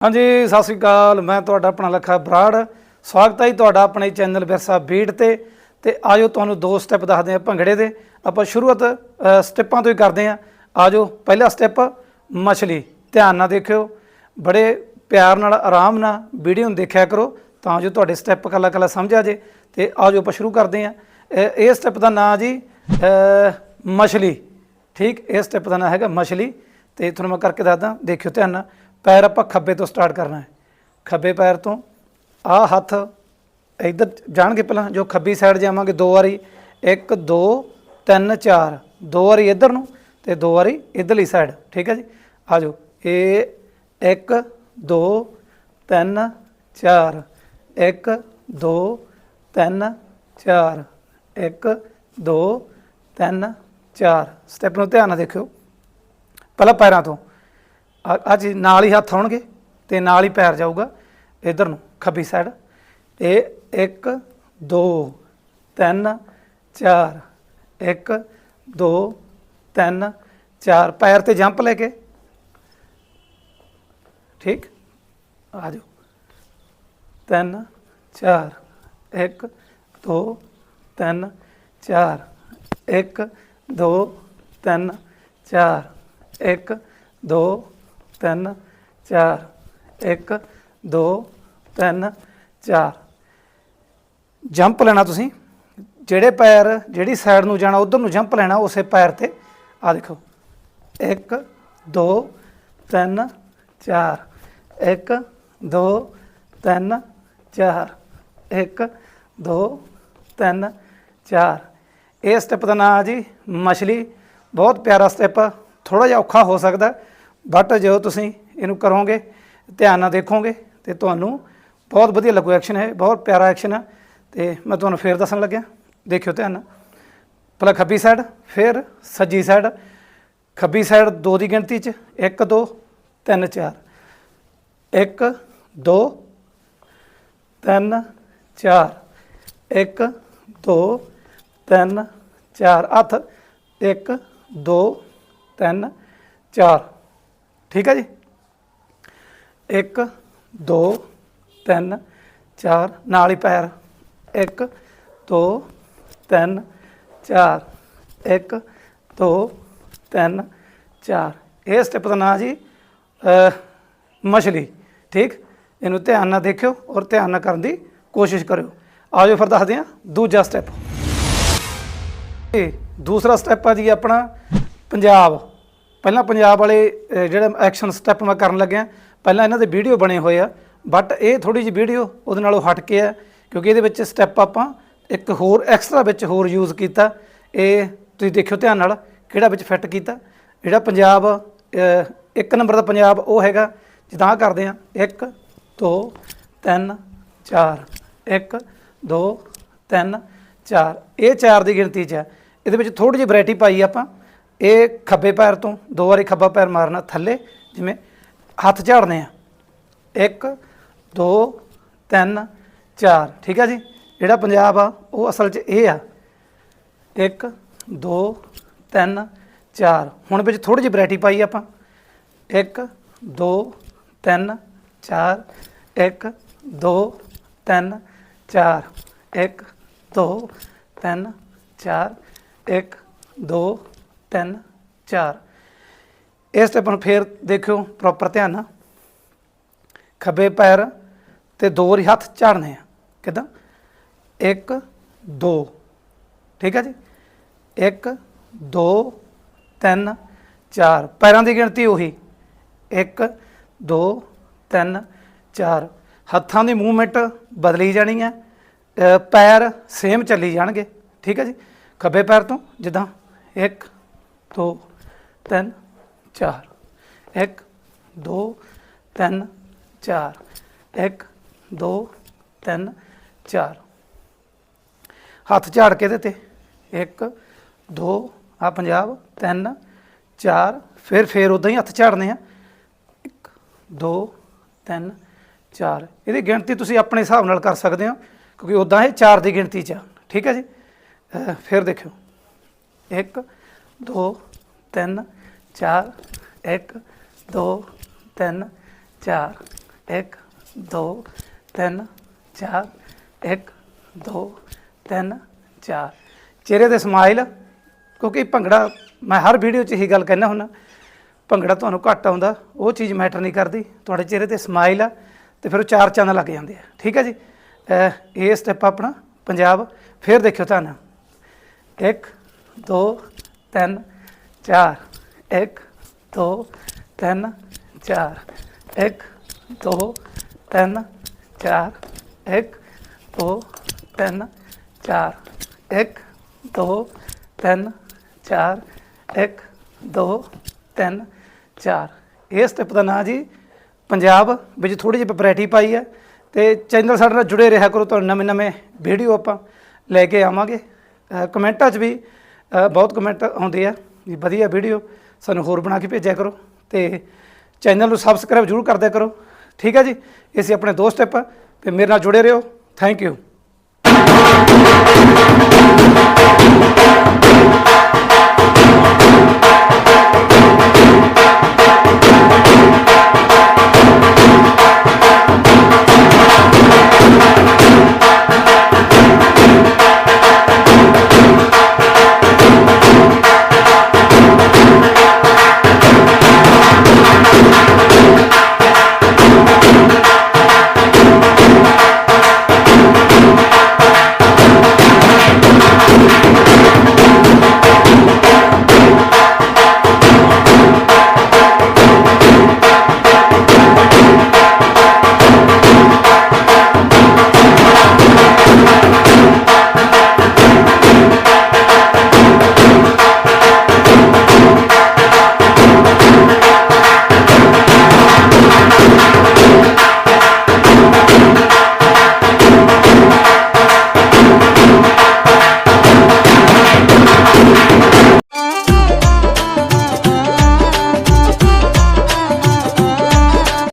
हाँ जी सत श्री अकाल। मैं तुहाडा अपना लखा बराड़। स्वागत है जी तुहाडा अपने चैनल विरसा बीट ते आजो तुहानूं दो स्टैप दसदे हैं भंगड़े दे। आपां शुरुआत स्टैपां तो ही करते हैं। आजो पहला स्टैप मछली। ध्यान नाल देखियो, बड़े प्यार नाल आराम नाल वीडियो नूं देखिया करो तां जो तुहाडे स्टैप कला कला समझ आ जे। ते आजो आपां शुरू करते हैं। इस स्टैप का नाम जी मछली। ठीक, इस स्टैप का नाम है मछली। तो तुहानूं मैं करके दसदा, देखियो ध्यान नाल। पैर आपां खब्बे तो स्टार्ट करना है। खब्बे पैर तो आ हत्थ इधर जाणगे, पहला जो खब्बी साइड जावांगे दो वारी, एक दो तीन चार, दो वारी इधर नूं ते दो वारी इधरली साइड। ठीक है जी, आ जाओ। ये एक दो तीन चार, एक दो तीन चार, एक दो तीन चार। स्टैप नूं ध्यान नाल देखियो। पहला पैरां तो आ चीज़ नाल ही हत्थ आउणगे ते नाल ही पैर जाऊगा इधर नूं खब्बी साइड। ये एक दो तीन चार, एक दो तीन चार, पैर ते जंप लेके। ठीक, आ जाओ। तीन चार, एक दो तीन चार, एक दो तीन चार, एक दो तीन चार, एक दो तीन चार। जंप लेना तुसीं, जेड़े पैर जिहड़ी साइड नूं जाना उधर नूं जंप लेना उस पैर ते। आ देखो, एक दो तीन चार, एक दो तीन चार, एक दो तीन चार। इस स्टैप का नाम जी मछली। बहुत प्यारा स्टैप, थोड़ा जिहा औखा हो सकता, बट जो तुसीं इहनूं करोगे, ध्यान नाल देखोगे तो तुहानूं बहुत वधिया लगू। एक्शन है, बहुत प्यारा एक्शन है। तो मैं तुहानूं फिर दसन लग्या, देखियो ध्यान नाल। पहला खब्बी साइड, फिर सज्जी साइड। खब्बी साइड दो की गिणती च, एक दो तीन चार, एक दो तीन चार, एक दो तीन चार, हत्थ एक दो तीन चार। ठीक है जी, एक दो तीन चार, नाल ही पैर, एक दो तीन चार, एक दो तीन चार। ये स्टैप का नाम जी मछली। ठीक, इनू ध्यान नाल देखियो और ध्यान नाल करन दी कोशिश करियो। आ जाओ फिर दसदे हां दूजा स्टैप। दूसरा स्टैप है जी अपना पंजाब। पहला पंजाब वाले जिहड़े एक्शन स्टैप मैं करन लग्या, पहला इन्हां दे वीडियो बने हुए आ, बट ये थोड़ी जी वीडियो उहदे नालों हट के है, क्योंकि ये विच स्टैप आपां एक होर एक्सट्रा विच होर यूज़ कीता। ये तुसीं देखियो ध्यान नाल किहड़ा विच फिट कीता। जिहड़ा पंजाब एक नंबर का पंजाब वो हैगा जिद्दां करदे आ, एक दो तीन चार, एक दो तीन चार। ये चार की गिणती च है। ये विच थोड़ी जी वैरायटी पाई आपां। ये खब्बे पैर तो दो बारी खब्बा पैर मारना थल्ले, जिवें हत्थ झाड़ने आ, एक दो तीन चार। ठीक है जी, जिहड़ा पंजाब आ वो असल च ये आ, एक दो तीन चार। हुण विच थोड़ी जी वैरायटी पाई आपां, एक दो तीन चार, एक दो तीन चार, एक दो तीन चार, एक दो तीन चार। इस स्टैप नूं फिर देखियो प्रॉपर ध्यान नाल। खब्बे पैर ते दो वारी हत्थ झाड़ने आ, किदां, एक दो। ठीक है जी, एक दो तीन चार। पैरां की गिणती उही, एक दो तीन चार। हत्थां की मूवमेंट बदली जानी है, पैर सेम चली जाणगे। ठीक है जी, खब्बे पैर तो जिद्दां एक दो तीन चार, एक दो तीन चार, एक दो तीन चार। हत्थ झाड़ के ते एक दो, आ पंजाब, तीन चार, फिर उदां ही हत्थ झाड़ने आ, एक दो तीन चार। ये गिणती तुसीं अपने हिसाब नाल कर सकते हो, क्योंकि उदां ये चार की गिणती च। ठीक है जी, फिर देखियो, एक दो तीन चार, एक दो तीन चार, 1 2 3 4 1 2 3 4 ਚਿਹਰੇ ਤੇ ਸਮਾਈਲ, ਕਿਉਂਕਿ ਭੰਗੜਾ ਮੈਂ ਹਰ ਵੀਡੀਓ 'ਚ ਇਹੀ ਗੱਲ ਕਹਿੰਦਾ ਹੁੰਦਾ, ਭੰਗੜਾ ਤੁਹਾਨੂੰ ਘੱਟ ਆਉਂਦਾ ਉਹ ਚੀਜ਼ ਮੈਟਰ ਨਹੀਂ ਕਰਦੀ, ਤੁਹਾਡੇ ਚਿਹਰੇ ਤੇ ਸਮਾਈਲ ਆ ਤੇ ਫਿਰ ਉਹ 4 ਚੰਨ ਲੱਗ ਜਾਂਦੇ ਆ। ਠੀਕ ਹੈ ਜੀ, ਇਹ ਸਟੈਪ ਆਪਣਾ ਪੰਜਾਬ। ਫਿਰ ਦੇਖਿਓ ਤੁਹਾਨੂੰ 1 2 3 4 1 2 3 4 1 2 3 4 1 2 3 4 1 2 3 4 1 2 3 4। ਇਹ ਸਟੈਪ ਦਾ ਨਾਂ ਜੀ ਪੰਜਾਬ, ਵਿੱਚ ਥੋੜ੍ਹੀ ਜਿਹੀ ਵੈਰਾਈਟੀ ਪਾਈ ਹੈ। ਅਤੇ ਚੈਨਲ ਸਾਡੇ ਨਾਲ ਜੁੜੇ ਰਿਹਾ ਕਰੋ, ਤੁਹਾਨੂੰ ਨਵੇਂ ਨਵੇਂ ਵੀਡੀਓ ਆਪਾਂ ਲੈ ਕੇ ਆਵਾਂਗੇ। ਕਮੈਂਟਾਂ 'ਚ ਵੀ ਬਹੁਤ ਕਮੈਂਟ ਆਉਂਦੇ ਆ ਵੀ ਵਧੀਆ ਵੀਡੀਓ ਸਾਨੂੰ ਹੋਰ ਬਣਾ ਕੇ ਭੇਜਿਆ ਕਰੋ, ਅਤੇ ਚੈਨਲ ਨੂੰ ਸਬਸਕ੍ਰਾਈਬ ਜ਼ਰੂਰ ਕਰਦਿਆ ਕਰੋ। ਠੀਕ ਹੈ ਜੀ, ਇਹ ਸੀ ਆਪਣੇ 2 ਸਟੈਪ, ਅਤੇ ਮੇਰੇ ਨਾਲ ਜੁੜੇ ਰਹੋ। Thank you.